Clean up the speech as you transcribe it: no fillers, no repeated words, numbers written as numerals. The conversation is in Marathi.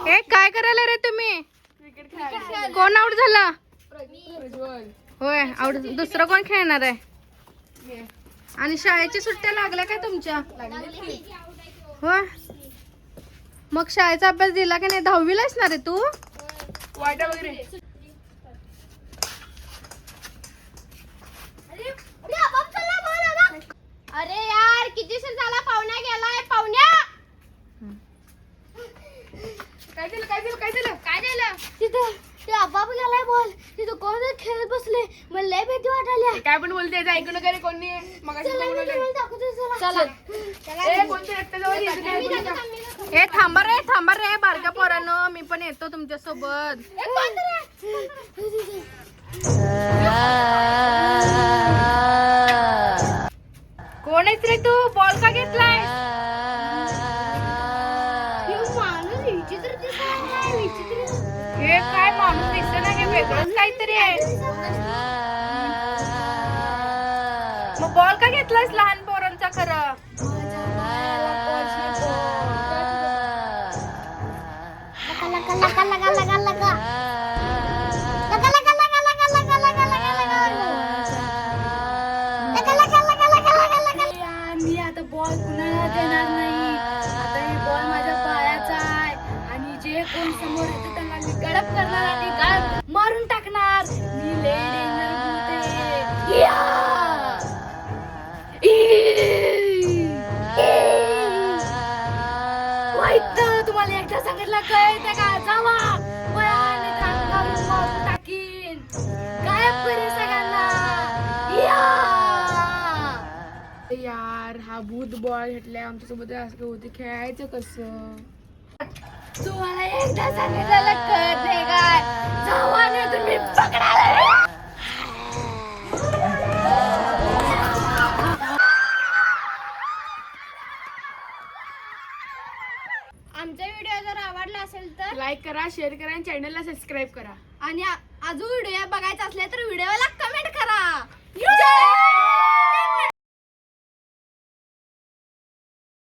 हे काय करायला रे तुम्ही? कोण आउट झाला? होय आउट. दुसरं कोण खेळणार आहे? आणि शाळेच्या सुट्ट्या लागल्या काय तुमच्या? होय. मग शाळेचा अभ्यास दिला की नाही? 10वीला असणार आहे तू? वाटा वगैरे अरे यार किती उशीर झाला, पाहुण्या गेलाय. पाहुण्या काय झालं तिथं ते आबाप गेलाय बॉल. तिथं कोण खेळत बसले. मला लय भीती वाटायली. काय पण बोलते ऐकू नका रे कोणी मग चला ए थांबा रे बारक्या पोरांनो, मी पण येतो तुमच्या सोबत. कोण आहेस रे तू? बॉल का घेतलाय? हे काय माणूस दिसत ना, हे वेगळंच काहीतरी आहे. मग बॉल का घेतलायस लहान पोरांचा? खरं मी आता बॉल कुणाला देणार नाही. आता हे बॉल माझ्या पायाचा आहे आणि जे कोण समोर येते त्यांना मी गडप करणार आणि गाळ मारून टाकणार. मी लय डेंजर भूत आहे. वाईट तुम्हाला एकदा सांगितलं कळतं का? जावा वयाने अंगावर मारून टाकीन. गायब करेन सगळ्यांना. यार हा भूत बॉल घेतलाय आमच्या सोबत असं होते, खेळायचं कसं? तुम्हाला एकदा सांगितलं कळत नाही काय? जावा नाही तुम्ही पकडायला. आमचा व्हिडिओ जर आवडला असेल तर लाईक करा, शेअर करा आणि चॅनलला सबस्क्राईब करा. आणि अजून व्हिडिओ बघायचा असले तर व्हिडिओला कमेंट करा.